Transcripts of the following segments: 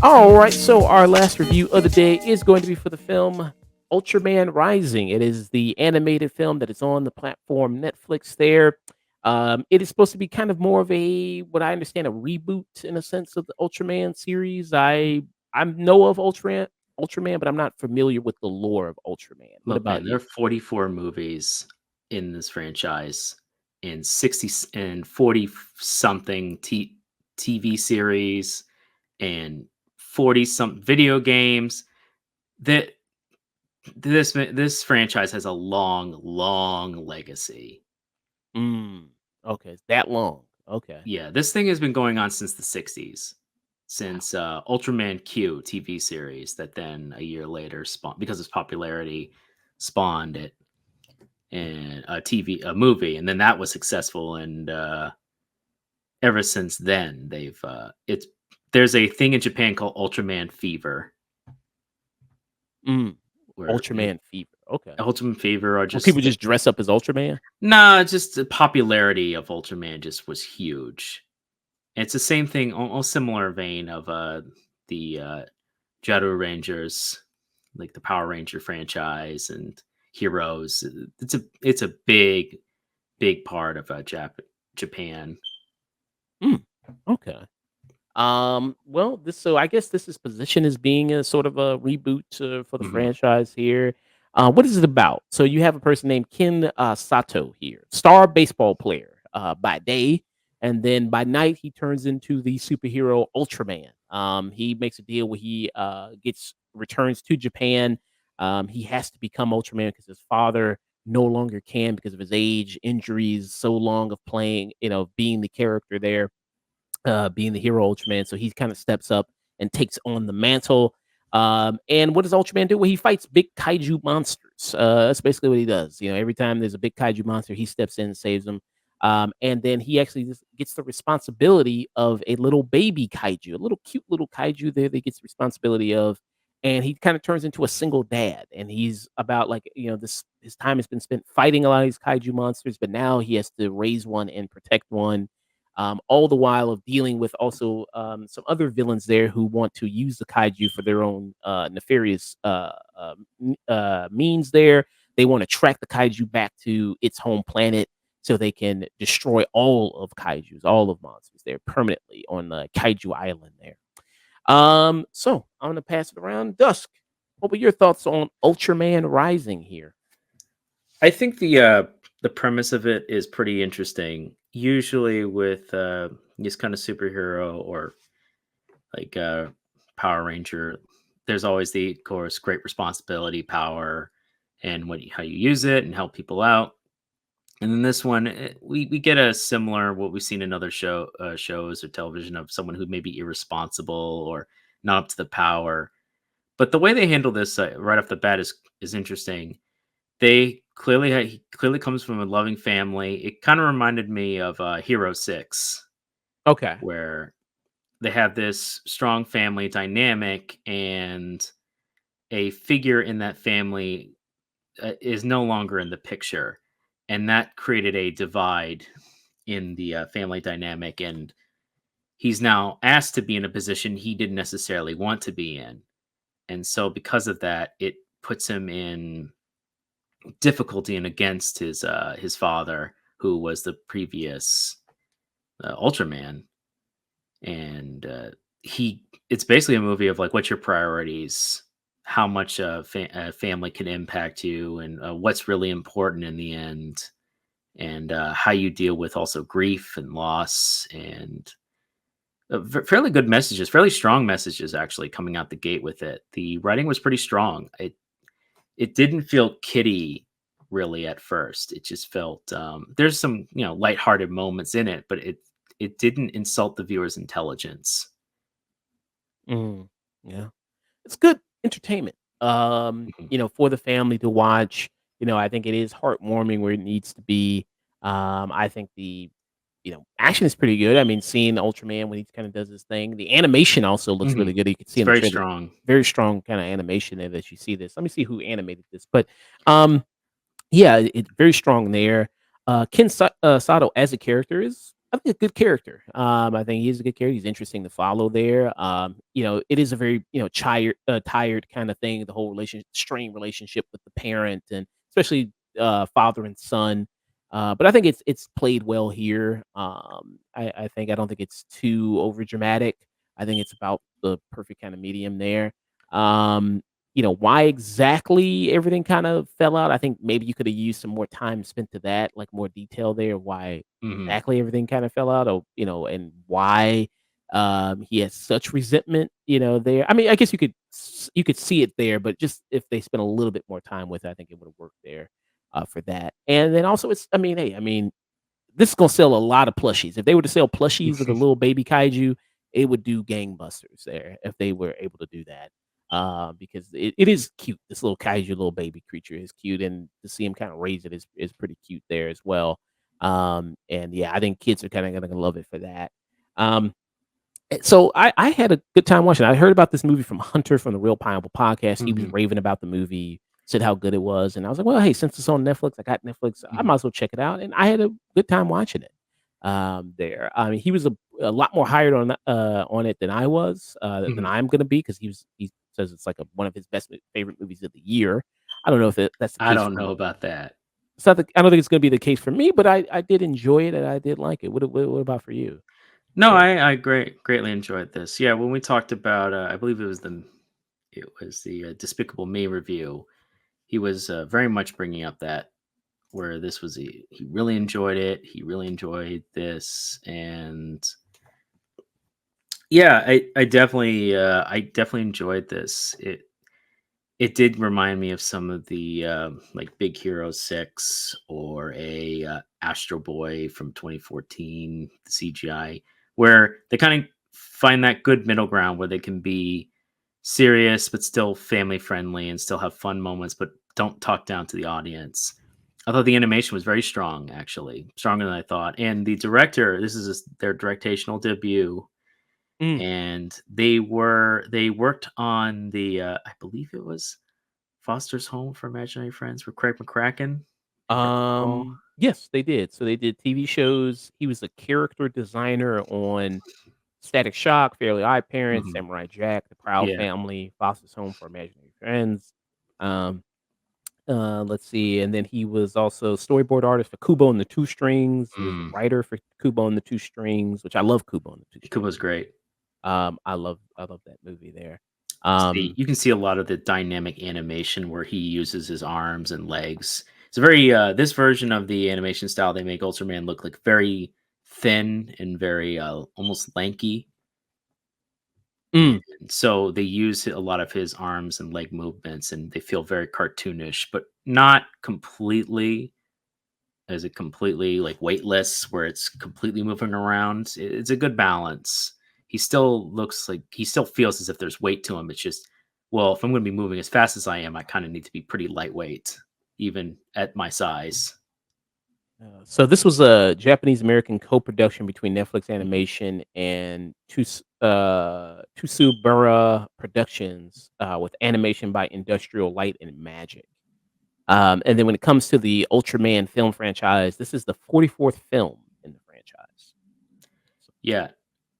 All right, so our last review of the day is going to be for the film Ultraman Rising. It is the animated film that is on the platform Netflix there. It is supposed to be kind of more of a, what I understand, a reboot in a sense of the Ultraman series. I know of Ultraman, but I'm not familiar with the lore of Ultraman. What Look, man, about there you? are 44 movies in this franchise and 60 and 40 something TV series and 40 some video games. That this franchise has a long legacy. Mm, okay, it's that long. Okay, Yeah, this thing has been going on since the 60s. wow. Since Ultraman Q TV series that then a year later spawned because its popularity spawned it and a movie, and then that was successful, and ever since then they've it's there's a thing in Japan called Ultraman fever, Mm, where Ultraman fever. Okay, Ultraman fever or where just people just dress up as Ultraman. nah, just the popularity of Ultraman just was huge. It's the same thing, almost similar vein of the Jaru Rangers, like the Power Ranger franchise and Heroes. It's a big part of Japan. Mm, okay. Well, this so I guess this is positioned as being a sort of a reboot for the Mhm. franchise here. What is it about? So you have a person named Ken Sato here, star baseball player by day, and then by night he turns into the superhero Ultraman. He makes a deal where he gets returns to Japan. He has to become Ultraman because his father no longer can because of his age, injuries, so long of playing, being the character there, being the hero Ultraman. So he kind of steps up and takes on the mantle. And what does Ultraman do? Well, he fights big kaiju monsters. That's basically what he does. Every time there's a big kaiju monster, he steps in and saves them. And then he actually just gets the responsibility of a little baby kaiju, a little cute little kaiju there that he gets the responsibility of. And he kind of turns into a single dad. And he's about like, this his time has been spent fighting a lot of these kaiju monsters, but now he has to raise one and protect one, all the while of dealing with also some other villains there who want to use the kaiju for their own nefarious means. There, they want to track the kaiju back to its home planet so they can destroy all of kaiju's, all of monsters there permanently on the kaiju island there. So I'm gonna pass it around. Dusk, what were your thoughts on Ultraman Rising here? I think the premise of it is pretty interesting. Usually with this kind of superhero or like Power Ranger, there's always the of course great responsibility, power, and how you use it and help people out. And then this one, we get a similar what we've seen in other shows or television of someone who may be irresponsible or not up to the power. But the way they handle this right off the bat is interesting. He clearly comes from a loving family. It kind of reminded me of Hero 6, Okay. where they have this strong family dynamic, and a figure in that family is no longer in the picture, and that created a divide in the family dynamic. And he's now asked to be in a position he didn't necessarily want to be in, and so because of that, it puts him in difficulty and against his father, who was the previous Ultraman. And he it's basically a movie of like what's your priorities, how much family can impact you, and what's really important in the end, and how you deal with also grief and loss, and fairly good messages, fairly strong messages actually coming out the gate with it. The writing was pretty strong. It didn't feel kiddie really at first. It just felt there's some lighthearted moments in it, but it didn't insult the viewer's intelligence. Mm, yeah. It's good entertainment, Mhm. for the family to watch. I think it is heartwarming where it needs to be. I think the action is pretty good. I mean, seeing Ultraman when he kind of does his thing. The animation also looks really Mhm. good. You can see It's in the very trailer, strong. very strong kind of animation there that you see this. Let me see who animated this, but um, yeah, it's very strong there. Sato as a character is, I think, a good character. I think he's a good character. He's interesting to follow there. It is a very, tired kind of thing. The whole strained relationship with the parent, and especially father and son. But I think it's played well here. I don't think it's too over dramatic. I think it's about the perfect kind of medium there. Um, why exactly everything kind of fell out, I think maybe you coulda used some more time spent to that, like, more detail there, why Mhm. exactly everything kinda fell out, or, and why, he has such resentment, there. I mean, I guess you could see it there, but just if they spent a little bit more time with it, I think it would've worked there, for that. And then also it's I mean, hey, I mean, this is gonna sell a lot of plushies. If they were to sell plushies of the little baby kaiju, it would do gangbusters there if they were able to do that. Because it is cute. This little kaiju, little baby creature is cute, and to see him kind of raise it is pretty cute there as well. And yeah, I think kids are kind of gonna love it for that. Um, so I had a good time watching it. I heard about this movie from Hunter from the Real Pineapple Podcast. He was Mhm. raving about the movie, said how good it was, and I was like, "Well, hey, since it's on Netflix, I got Netflix. I Mhm. might as well check it out." And I had a good time watching it. There, I mean, he was a lot more hired on it than I was, than Mhm. I'm going to be because he says it's like one of his favorite movies of the year. I don't know if that's the I case don't know for. about that. I don't think it's going to be the case for me, but I did enjoy it and I did like it. What about for you? No, There. I greatly enjoyed this. Yeah, when we talked about, I believe it was the Despicable Me review. He was very much bringing up that where this was he really enjoyed it. He really enjoyed this, and yeah, I definitely enjoyed this. It did remind me of some of the like Big Hero 6 or a Astro Boy from 2014, the CGI, where they kind of find that good middle ground where they can be serious but still family friendly and still have fun moments, but don't talk down to the audience. I thought the animation was very strong, actually, stronger than I thought. And the director, this is their directational debut, Mm. and they worked on the I believe it was Foster's Home for Imaginary Friends with Craig McCracken, if I recall. Yes, they did. So they did TV shows. He was a character designer on Static Shock, Fairly Odd Parents, Mhm. Samurai Jack, The Proud Yeah. Family, Foster's Home for Imaginary Friends. Um, let's see, and then he was also storyboard artist for Kubo and the Two Strings. He was a Mm. writer for Kubo and the Two Strings, which I love Kubo and the Two Strings. Kubo's great. I love that movie there. See, Um, you can see a lot of the dynamic animation where he uses his arms and legs. It's a very this version of the animation style they make Ultraman look like very thin and very almost lanky. mm, And so they use a lot of his arms and leg movements and they feel very cartoonish, but not completely. Is it completely like weightless where it's completely moving around? It's a good balance. He still looks like he still feels as if there's weight to him. It's just, well, if I'm going to be moving as fast as I am, I kind of need to be pretty lightweight, even at my size. so this was a Japanese American co-production between Netflix Mhm. Animation and Tsubura Productions, with animation by Industrial Light and Magic. And then when it comes to the Ultraman film franchise, this is the 44th film in the franchise. So, Yeah,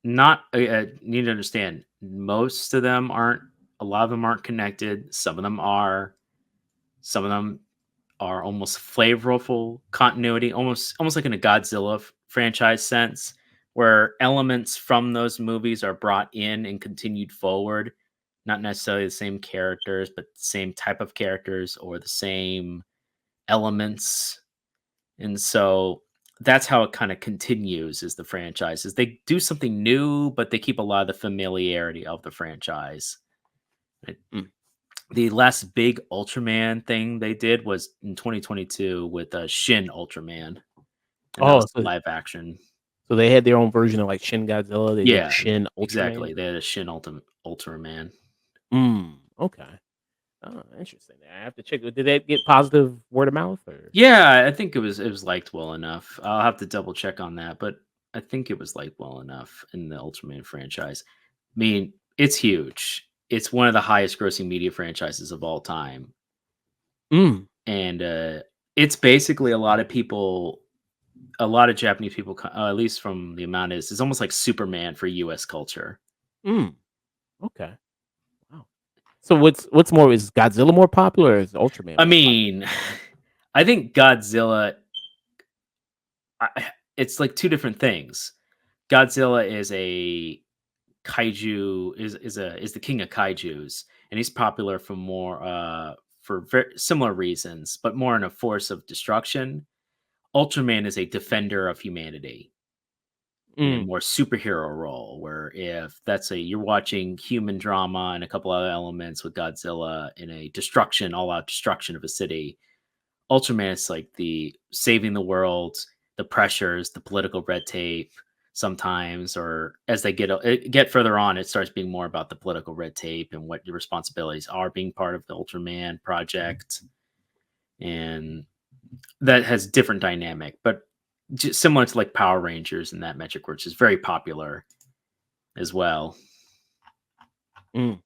not. Need to understand. Most of them aren't. A lot of them aren't connected. Some of them are. Some of them are almost flavorful continuity, almost like in a Godzilla franchise sense, where elements from those movies are brought in and continued forward. Not necessarily the same characters, but the same type of characters or the same elements. And so that's how it kind of continues is the franchise. Is they do something new, but they keep a lot of the familiarity of the franchise. mm. The last big Ultraman thing they did was in 2022 with, Shin Ultraman, and that Oh, was live action. so they had their own version of like Shin Godzilla. They did Yeah, Shin Ultraman. exactly. They had a Shin Ultraman. Okay. Oh, interesting. I have to check. Did that get positive word of mouth or? Yeah, I think it was liked well enough. I'll have to double check on that, but I think it was liked well enough in the Ultraman franchise. I mean, it's huge. It's one of the highest grossing media franchises of all time. Mm, And it's basically a lot of Japanese people, at least from the amount is, it's almost like Superman for US culture. mm, okay. Wow. So what's more, is Godzilla more popular or is Ultraman I more popular? mean, I think Godzilla, it's like two different things. Godzilla is a kaiju is the king of kaijus, and he's popular for more for similar reasons, but more in a force of destruction. Ultraman is a defender of humanity in a Mm, more superhero role, where if that's a you're watching human drama and a couple other elements with Godzilla in a destruction, all out destruction of a city, Ultraman is like the saving the world, the pressures, the political red tape sometimes, or as they get further on, it starts being more about the political red tape and what your responsibilities are being part of the Ultraman project, and that has different dynamic, but similar to like Power Rangers and that metric, which is very popular as well. mm, okay.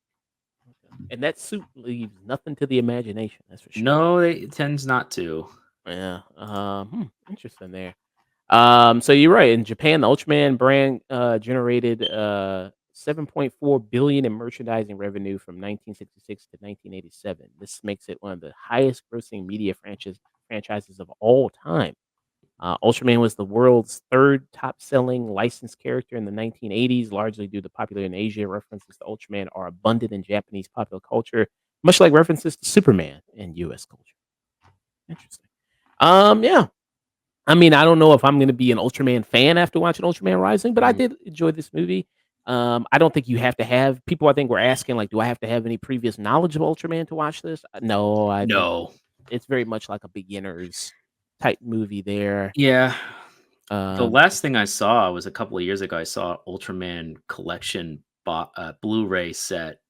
And that suit leaves nothing to the imagination, that's for sure. No, it tends not to. Yeah, interesting there. So you're right. In Japan, the Ultraman brand generated 7.4 billion in merchandising revenue from 1966 to 1987. This makes it one of the highest grossing media franchises of all time. Ultraman was the world's third top selling licensed character in the 1980s, largely due to popular in Asia. References to Ultraman are abundant in Japanese popular culture, much like references to Superman in US culture. Interesting. Yeah. I mean, I don't know if I'm gonna be an Ultraman fan after watching Ultraman Rising, but I Mhm. did enjoy this movie. I don't think you have to have people, I think, were asking, like, do I have to have any previous knowledge of Ultraman to watch this? No, I think No. it's very much like a beginner's type movie there. Yeah. The Um, last thing I saw was a couple of years ago. I saw Ultraman collection Blu-ray set,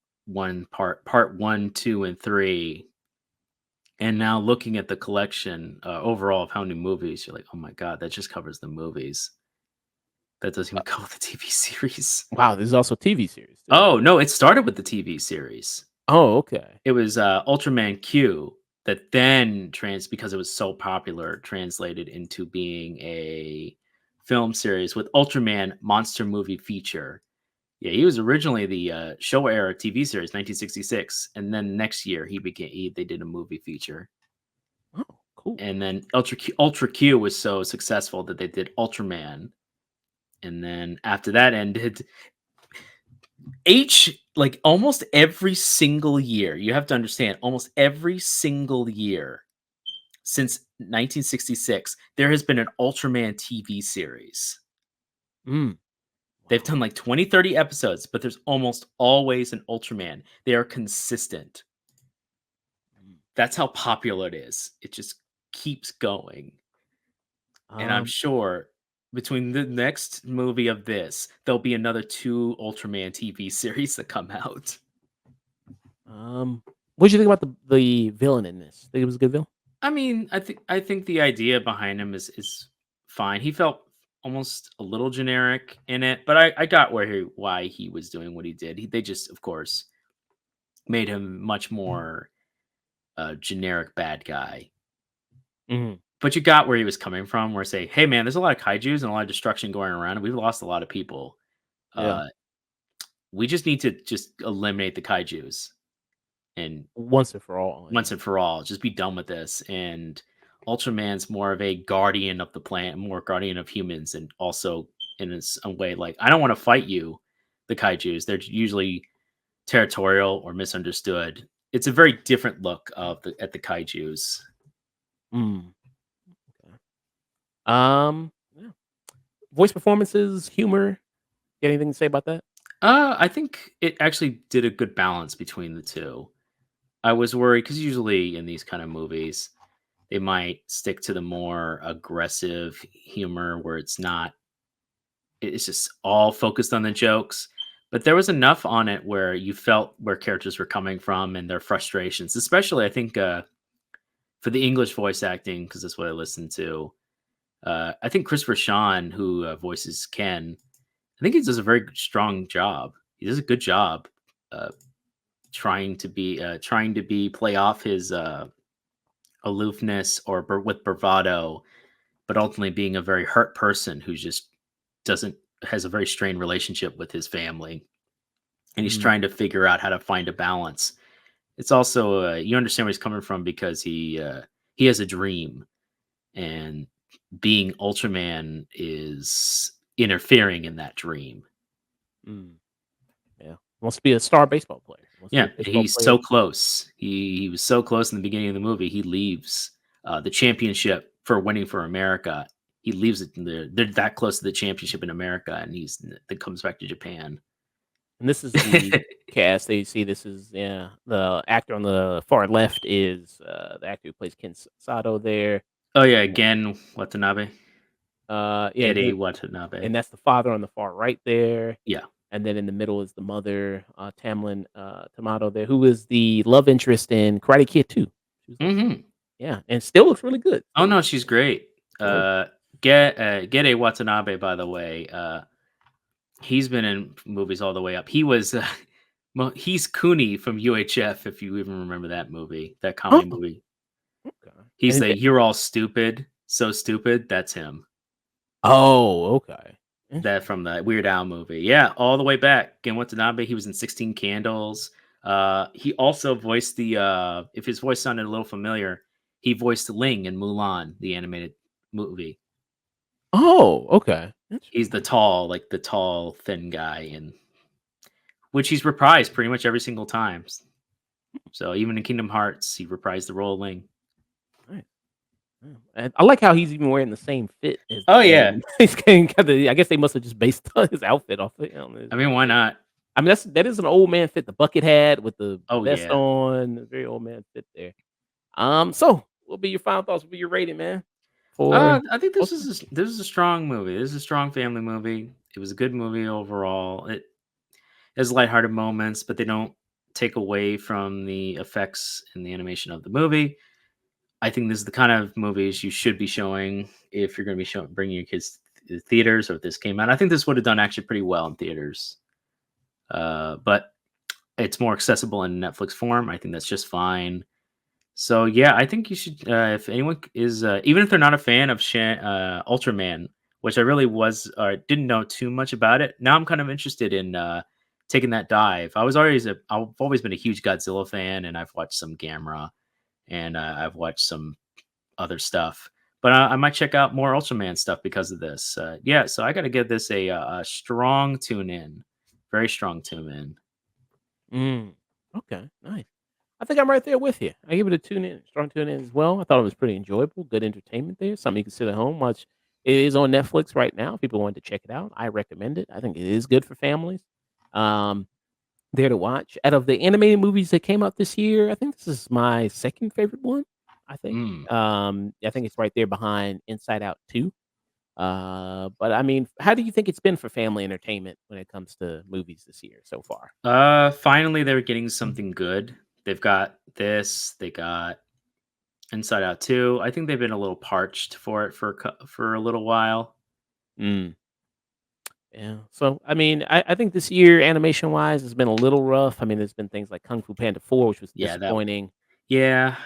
part 1, 2, and 3. And now looking at the collection overall of how many movies, you're like, oh my god, that just covers the movies. That doesn't uh, even cover the TV series. wow, there's also TV series too. Oh no, it started with the TV series. Oh, okay. It was Ultraman Q that then because it was so popular, translated into being a film series with Ultraman Monster Movie Feature. Yeah, he was originally the Showa era TV series, 1966, and then next year they did a movie feature, Oh, cool. and then Ultra Q was so successful that they did Ultraman, and then after that ended, like almost every single year, you have to understand, almost every single year since 1966, there has been an Ultraman TV series. Mm, They've wow. done like 20, 30 episodes, but there's almost always an Ultraman. They are consistent. Mm. That's how popular it is. It just keeps going. And I'm Um, sure between the next movie of this, there'll be another 2 Ultraman TV series that come out. um, what'd you think about the villain in this? Think it was a good villain? I mean, I think the idea behind him is fine. He felt almost a little generic in it, but I got why he was doing what he did. They just, of course, made him much more generic bad guy. Mhm. But you got where he was coming from, where say, hey man, there's a lot of kaijus and a lot of destruction going around, and we've lost a lot of people. Yeah. Uh, we just need to just eliminate the kaijus and Once and for all, once yeah. and for all, just be done with this. And Ultraman's more of a guardian of the planet, more guardian of humans, and also in a way like, I don't want to fight you, the kaijus. They're usually territorial or misunderstood. It's a very different look at the kaijus. Mm, okay. Yeah. Voice performances, humor, got anything to say about that? I think it actually did a good balance between the two. I was worried because usually in these kind of movies, they might stick to the more aggressive humor where it's just all focused on the jokes. But there was enough on it where you felt where characters were coming from and their frustrations, especially I think for the English voice acting, because that's what I listened to. I think Christopher Sean, who voices Ken, I think he does a very strong job. He does a good job uh, trying to be play off his aloofness or with bravado, but ultimately being a very hurt person who just doesn't has a very strained relationship with his family, and he's Mm, trying to figure out how to find a balance. It's also you understand where he's coming from because he has a dream, and being Ultraman is interfering in that dream. mm, yeah. Wants to be a star baseball player. Wants to be Yeah, a baseball he's player. so close. He was so close in the beginning of the movie. He leaves the championship for winning for America. He leaves it. They're that close to the championship in America, and then comes back to Japan. And this is the cast. They see this is yeah. The actor on the far left is the actor who plays Ken Sato there. Oh yeah, again Watanabe, Yeah, Gede Watanabe. and that's the father on the far right there. Yeah. And then in the middle is the mother, Tamlin Tomato there, who is the love interest in Karate Kid 2. She was Hmm. yeah, and still looks really good. Oh Still no, looks she's great. gorgeous. Gede Watanabe, by the way, he's been in movies all the way up. He was he's Cooney from UHF, if you even remember that movie, that Oh, comedy movie. okay. He's And the "You're all stupid, so stupid." That's him. oh, okay. That Interesting. from the Weird Al movie. Yeah, all the way back. Gen Watanabe, he was in 16 Candles. He also voiced the if his voice sounded a little familiar, he voiced Ling in Mulan, the animated movie. Oh, okay. He's Interesting. the tall, thin guy, and which he's reprised pretty much every single time. So even in Kingdom Hearts, he reprised the role of Ling. Nice. Yeah, and I like how he's even wearing the same fit as the Oh dad. yeah, He's getting kinda I guess they must have just based on his outfit off of him. I mean, why not? I mean, that is an old man fit, the bucket hat with the Oh vest yeah. on, very old man fit there. So what will be your final thoughts? What will be your rating, man, for I think Ultraman? this is a strong movie. This is a strong family movie. It was a good movie overall. It has lighthearted moments, but they don't take away from the effects and the animation of the movie. I think this is the kind of movies you should be showing if you're going to be showing bringing your kids to the theaters. Or if this came out, I think this would have done actually pretty well in theaters. But it's more accessible in Netflix form. I think that's just fine. So yeah, I think you should. If anyone is, even if they're not a fan of Ultraman, which I really was, didn't know too much about it. Now I'm kind of interested in taking that dive. I've always been a huge Godzilla fan, and I've watched some Gamera, and I've watched some other stuff. But I might check out more Ultraman stuff because of this. Yeah, so I got to give this a strong tune in, very strong tune in. Mm, okay, nice. I think I'm right there with you. I give it a tune in, strong tune in as well. I thought it was pretty enjoyable, good entertainment there. Something you can sit at home watch. It is on Netflix right now. If people wanted to check it out, I recommend it. I think it is good for families. Um, there to watch. Out of the animated movies that came out this year, I think this is my second favorite one. I think. Mm. I think it's right there behind Inside Out 2. But I mean, how do you think it's been for family entertainment when it comes to movies this year so far? Finally, they're getting something good. They've got this. They got Inside Out 2. I think they've been a little parched for it for a little while. Mm, yeah. So I mean, I think this year animation wise has been a little rough. I mean, there's been things like Kung Fu Panda 4, which was Yeah, that. disappointing. Yeah,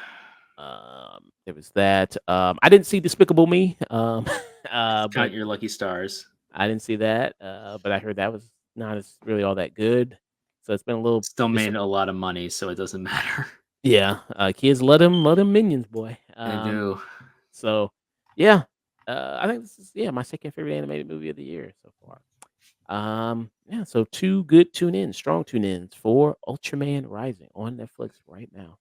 There was that. I didn't see Despicable Me. count But your lucky stars. I didn't see that. But I heard that was not as really all that good. So it's been a little Still made a disappointing. lot of money, so it doesn't matter. Yeah, kids love them minions, boy. I do. So yeah, I think this is my second favorite animated movie of the year so far. Yeah, so two good tune ins, strong tune ins for Ultraman Rising on Netflix right now.